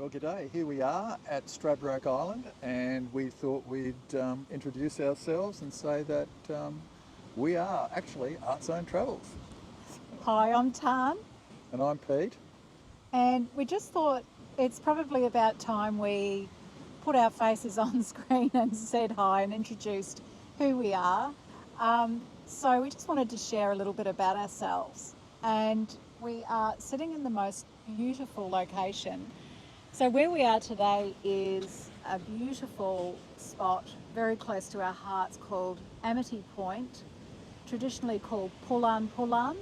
Well, g'day. Here we are at Stradbroke Island, and we thought we'd introduce ourselves and say that we are actually Aussie-owned Travels. Hi, I'm Tan. And I'm Pete. And we just thought it's probably about time we put our faces on screen and said hi and introduced who we are. So we just wanted to share a little bit about ourselves. And we are sitting in the most beautiful location. So where we are today is a beautiful spot very close to our hearts called Amity Point, traditionally called Pulan Pulan,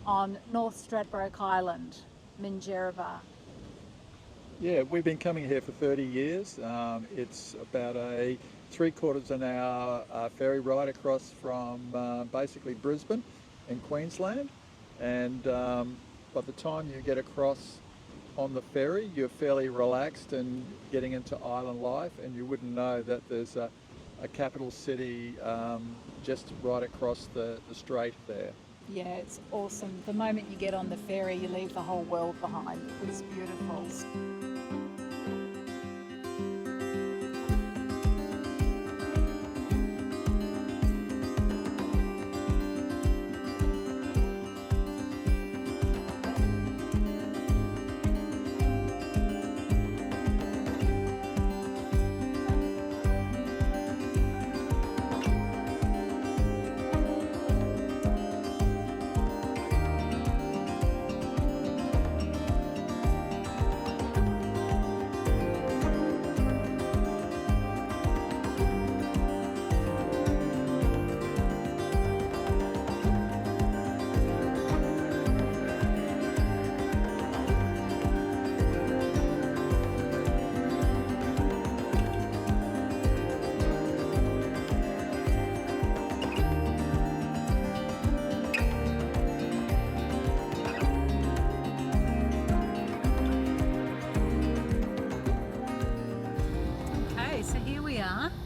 on North Stradbroke Island, Minjerribah. Yeah, we've been coming here for 30 years. It's about a 3/4 an hour ferry ride across from basically Brisbane in Queensland. And by the time you get across on the ferry, you're fairly relaxed and getting into island life, and you wouldn't know that there's a capital city just right across the strait there. Yeah, it's awesome. The moment you get on the ferry, you leave the whole world behind. It's beautiful.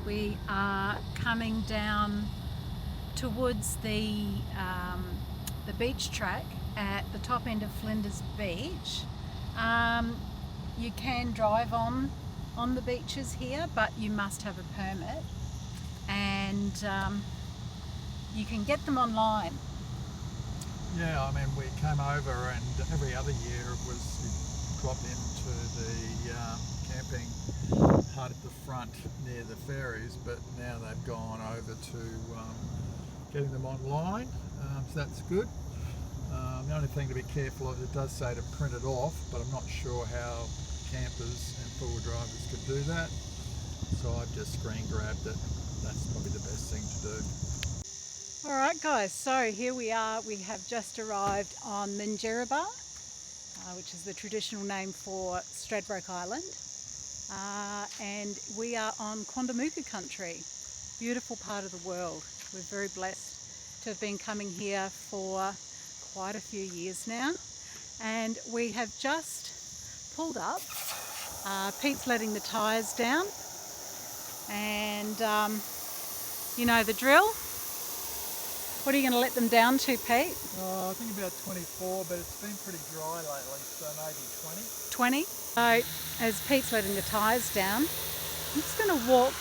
We are coming down towards the beach track at the top end of Flinders Beach. You can drive on the beaches here, but you must have a permit, and you can get them online. Yeah, I mean, we came over, and every other year it was you drop into the camping hut at the front near the ferries, but now they've gone over to getting them online, so that's good. The only thing to be careful of, it does say to print it off, but I'm not sure how campers and four-wheel drivers could do that, so I've just screen grabbed it. That's probably the best thing to do. Alright guys, so here we are. We have just arrived on Minjerribah, which is the traditional name for Stradbroke Island. And we are on Quandamooka Country, beautiful part of the world. We're very blessed to have been coming here for quite a few years now, and we have just pulled up. Pete's letting the tyres down, and you know the drill. What are you going to let them down to, Pete? Oh, I think about 24, but it's been pretty dry lately, so maybe 20? So as Pete's letting the tyres down, I'm just going to walk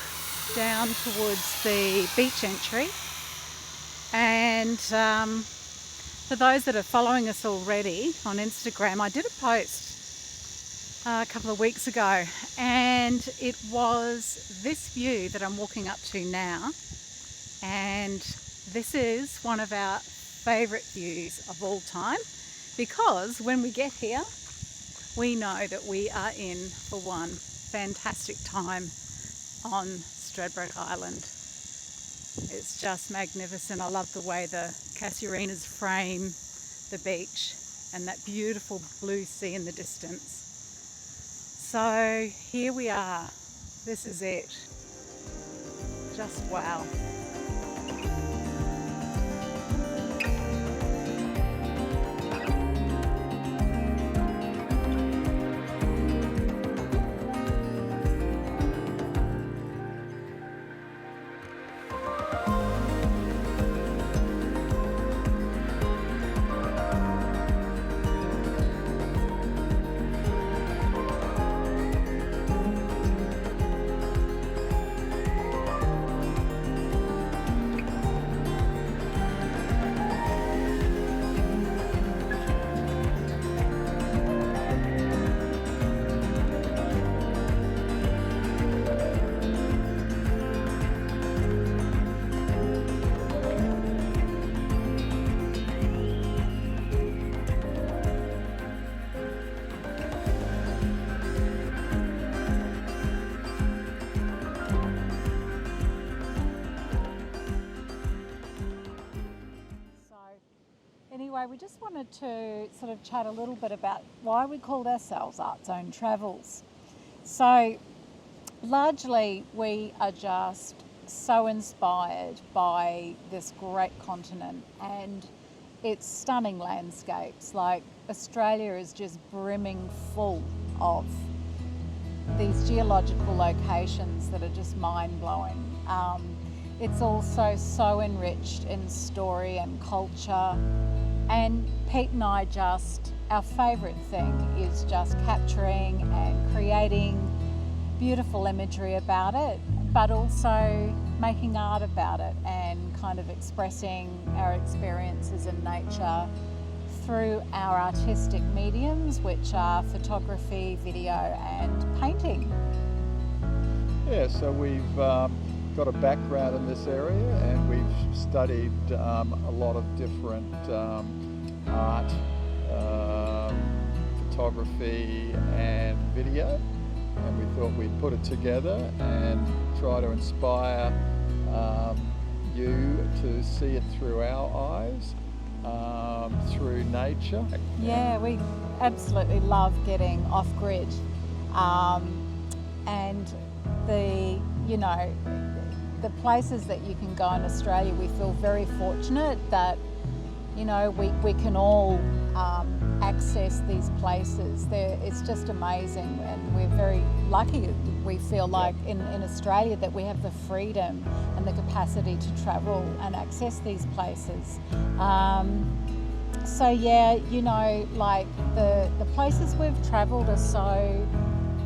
down towards the beach entry. And for those that are following us already on Instagram, I did a post a couple of weeks ago, and it was this view that I'm walking up to now. And this is one of our favourite views of all time, because when we get here, we know that we are in for one fantastic time on Stradbroke Island. It's just magnificent. I love the way the casuarinas frame the beach and that beautiful blue sea in the distance. So here we are. This is it. Just wow. Anyway, we just wanted to sort of chat a little bit about why we called ourselves Aussie-owned Travels. So largely we are just so inspired by this great continent and its stunning landscapes. Like Australia is just brimming full of these geological locations that are just mind-blowing. It's also so enriched in story and culture. And Pete and I our favourite thing is just capturing and creating beautiful imagery about it, but also making art about it and kind of expressing our experiences in nature through our artistic mediums, which are photography, video and painting. Yeah, so we've got a background in this area and we've studied a lot of different art, photography and video, and we thought we'd put it together and try to inspire you to see it through our eyes, through nature. Yeah, we absolutely love getting off-grid, and the places that you can go in Australia, we feel very fortunate that we can all access these places. It's just amazing, and we're very lucky. We feel like in Australia that we have the freedom and the capacity to travel and access these places. So yeah, like the places we've travelled are so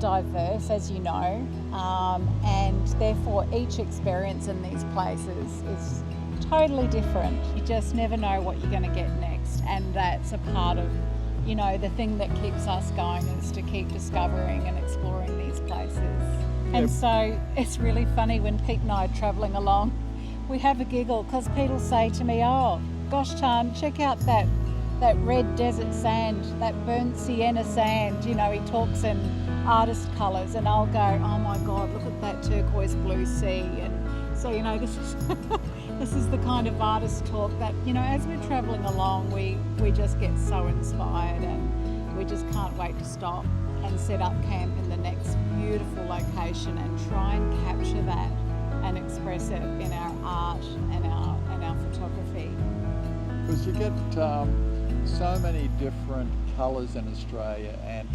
diverse, as you know, and therefore each experience in these places is totally different. You just never know what you're going to get next, and that's a part of the thing that keeps us going, is to keep discovering and exploring these places. Yep. And so it's really funny when Pete and I are travelling along, we have a giggle because Pete will say to me, "Oh gosh, Tan, check out that red desert sand, that burnt sienna sand." He talks in artist colours, and I'll go, "Oh my God, look at that turquoise blue sea." And so this is this is the kind of artist talk that as we're travelling along, we just get so inspired, and we just can't wait to stop and set up camp in the next beautiful location and try and capture that and express it in our art and our photography. Because you get so many different colours in Australia, and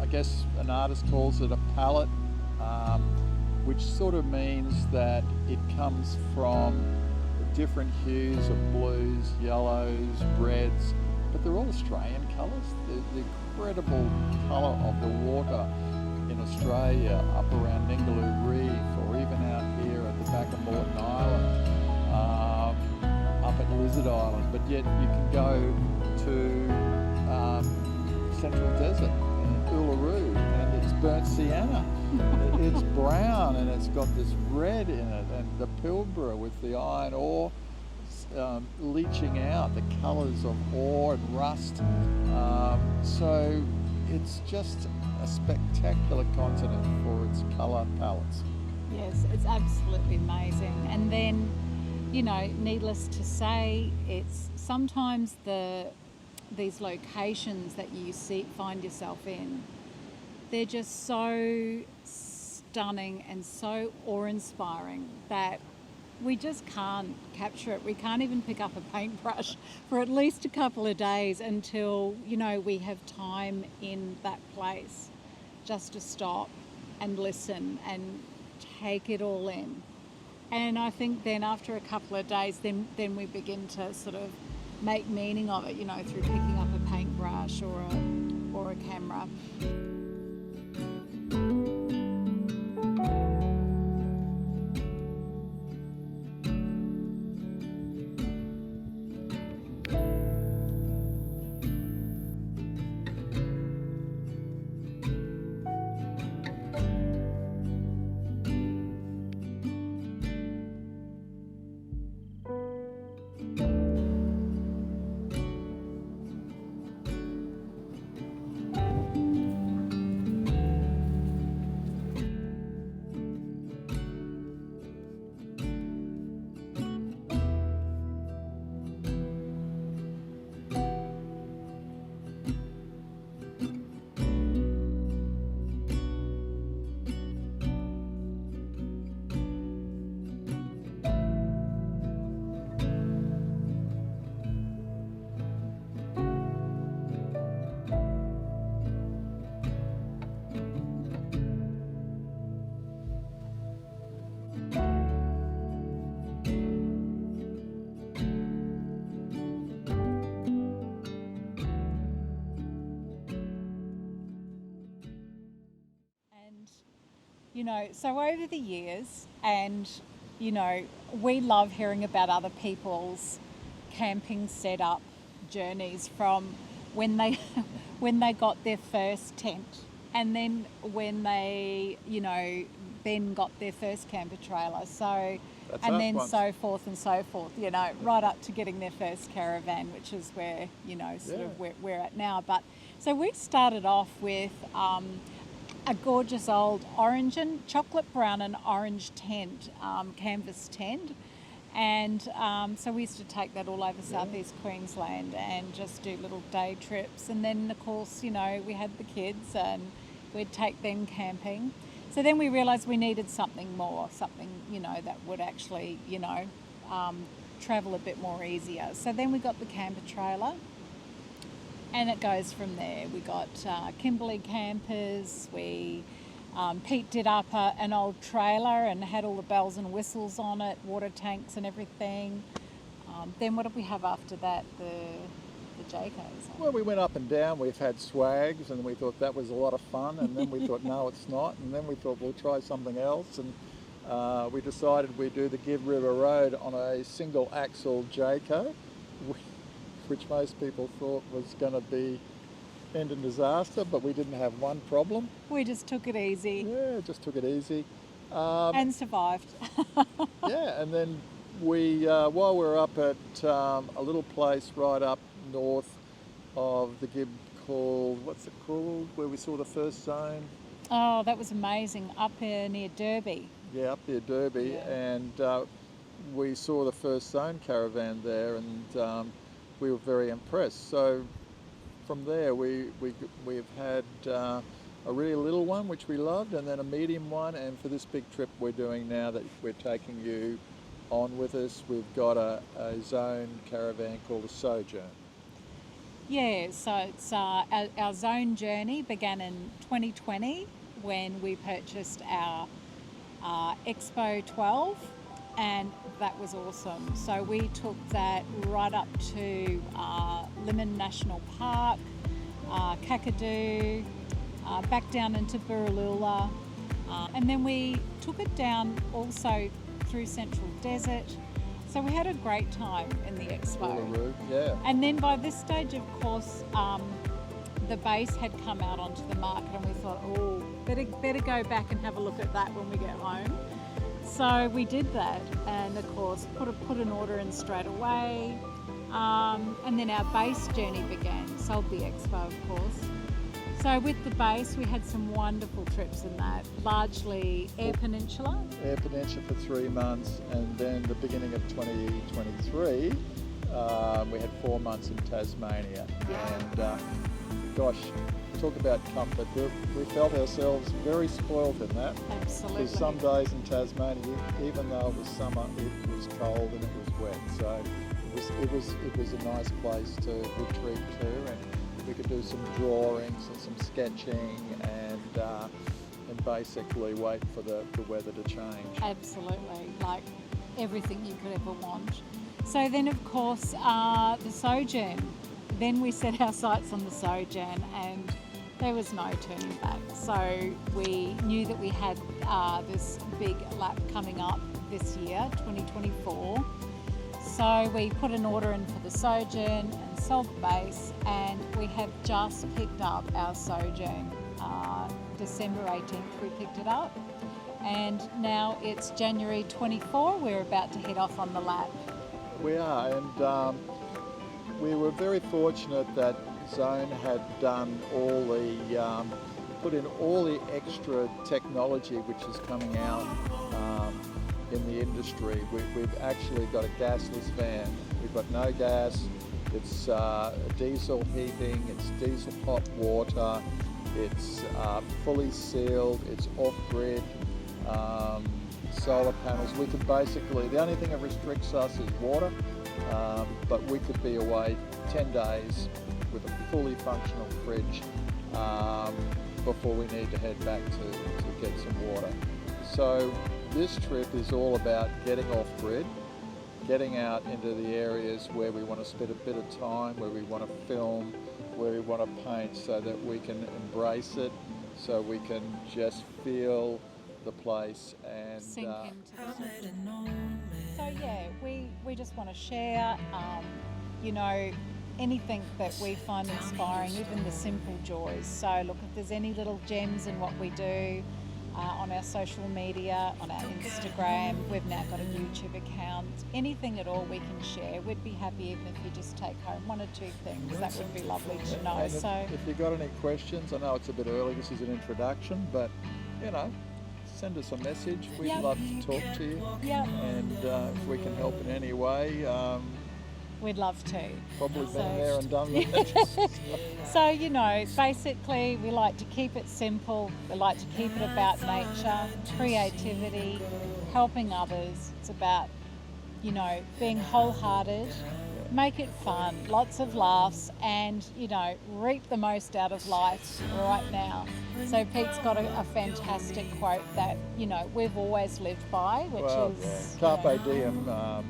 I guess an artist calls it a palette, which sort of means that it comes from different hues of blues, yellows, reds, but they're all Australian colours. The incredible colour of the water in Australia up around Ningaloo Reef, or even out here at the back of Moreton Island, up at Lizard Island, but yet you can go to Central Desert and Uluru, and it's burnt sienna. It's brown and it's got this red in it, and the Pilbara with the iron ore leaching out the colours of ore and rust. So it's just a spectacular continent for its colour palettes. Yes, it's absolutely amazing. And then you know, needless to say, it's sometimes these locations that you find yourself in, they're just so stunning and so awe-inspiring that we just can't capture it. We can't even pick up a paintbrush for at least a couple of days until, you know, we have time in that place just to stop and listen and take it all in. And I think then after a couple of days, then we begin to sort of make meaning of it, you know, through picking up a paintbrush or a camera. You know, so over the years, and, you know, we love hearing about other people's camping setup journeys, from when they got their first tent, and then when they, you know, then got their first camper trailer. So, and then so forth and so forth, you know, right up to getting their first caravan, which is where, you know, sort of where we're at now. But so we started off with a gorgeous old orange and chocolate brown and orange tent, canvas tent. And so we used to take that all over southeast Queensland and just do little day trips. And then, of course, you know, we had the kids and we'd take them camping. So then we realised we needed something more, something, you know, that would actually, you know, travel a bit more easier. So then we got the camper trailer. And it goes from there. We got Kimberley campers. Pete did up an old trailer and had all the bells and whistles on it, water tanks and everything. Then what did we have after that? The Jaycos. Well, we went up and down. We've had swags, and we thought that was a lot of fun. And then we thought, no, it's not. And then we thought, we'll try something else. And we decided we'd do the Give River Road on a single axle Jayco, which most people thought was going to be end in disaster, but we didn't have one problem. We just took it easy. Yeah, just took it easy. And survived. Yeah, and then we, while we were up at a little place right up north of the Gib called, what's it called, where we saw the first zone? Oh, that was amazing, up here near Derby. Yeah, up near Derby, and we saw the first zone caravan there, and we were very impressed. So from there we've had a really little one, which we loved, and then a medium one, and for this big trip we're doing now that we're taking you on with us, we've got a zone caravan called a Sojourn. Yeah, so it's our zone journey began in 2020 when we purchased our Expo 12. And that was awesome. So we took that right up to Limon National Park, Kakadu, back down into Burralula, and then we took it down also through Central Desert. So we had a great time in the Expo. Yeah. And then by this stage, of course, the base had come out onto the market, and we thought, oh, better go back and have a look at that when we get home. So we did that, and of course put an order in straight away, and then our base journey began. Sold the Expo, of course. So with the base, we had some wonderful trips in that, largely Eyre Peninsula. Eyre Peninsula for 3 months, and then the beginning of 2023, we had 4 months in Tasmania. And gosh, talk about comfort. We felt ourselves very spoiled in that. Absolutely. Because some days in Tasmania, even though it was summer, it was cold and it was wet. So it was a nice place to retreat to, and we could do some drawings and some sketching and basically wait for the weather to change. Absolutely, like everything you could ever want. So then of course the Sojourn. Then we set our sights on the Sojourn and there was no turning back. So we knew that we had this big lap coming up this year, 2024. So we put an order in for the Sojourn and sold the base, and we have just picked up our Sojourn. December 18th we picked it up, and now it's January 24. We're about to head off on the lap. We are, and we were very fortunate that Zone had done all the, put in all the extra technology which is coming out in the industry. We've actually got a gasless van. We've got no gas. It's diesel heating. It's diesel hot water. It's fully sealed. It's off-grid. Solar panels. We could basically, the only thing that restricts us is water, but we could be away 10 days with a fully functional fridge before we need to head back to get some water. So this trip is all about getting off grid, getting out into the areas where we want to spend a bit of time, where we want to film, where we want to paint, so that we can embrace it, so we can just feel the place and sink into it. So yeah, we just want to share, you know, anything that we find inspiring, even the simple joys. So look, if there's any little gems in what we do, on our social media, on our Instagram, we've now got a YouTube account, anything at all we can share. We'd be happy even if you just take home 1 or 2 things. That would be lovely to know. And so if you've got any questions, I know it's a bit early, this is an introduction, but you know, send us a message. We'd love to talk to you. And if we can help in any way, we'd love to. Probably been there and done that. So, you know, basically we like to keep it simple. We like to keep it about nature, creativity, helping others. It's about, you know, being wholehearted, make it fun, lots of laughs, and, you know, reap the most out of life right now. So Pete's got a fantastic quote that, you know, we've always lived by, which is... Carpe diem, I'm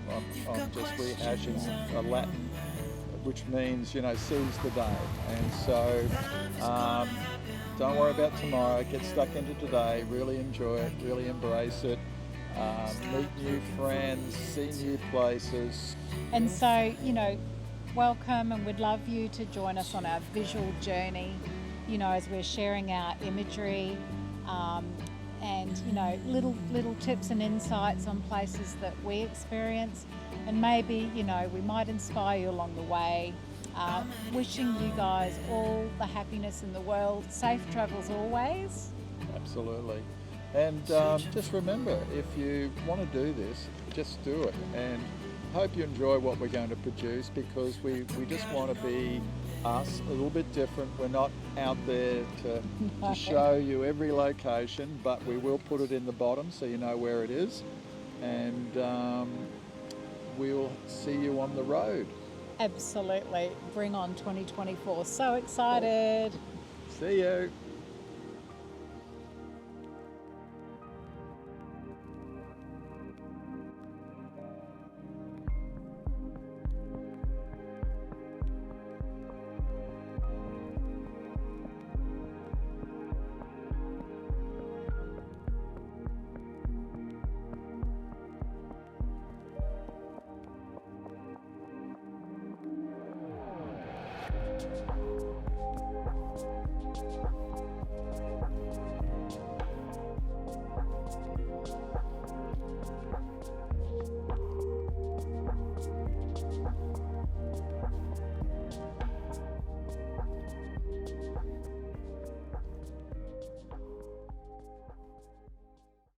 just rehashing a Latin, which means, you know, seize the day. And so don't worry about tomorrow, get stuck into today, really enjoy it, really embrace it, meet new friends, see new places. And so, you know, welcome, and we'd love you to join us on our visual journey, you know, as we're sharing our imagery and, you know, little tips and insights on places that we experience, and maybe, you know, we might inspire you along the way. Wishing you guys all the happiness in the world. Safe travels always. Absolutely. And just remember, if you want to do this, just do it. And hope you enjoy what we're going to produce, because we just want to be us, a little bit different. We're not out there to show you every location, but we will put it in the bottom so you know where it is. And we'll see you on the road. Absolutely. Bring on 2024. So excited. See you.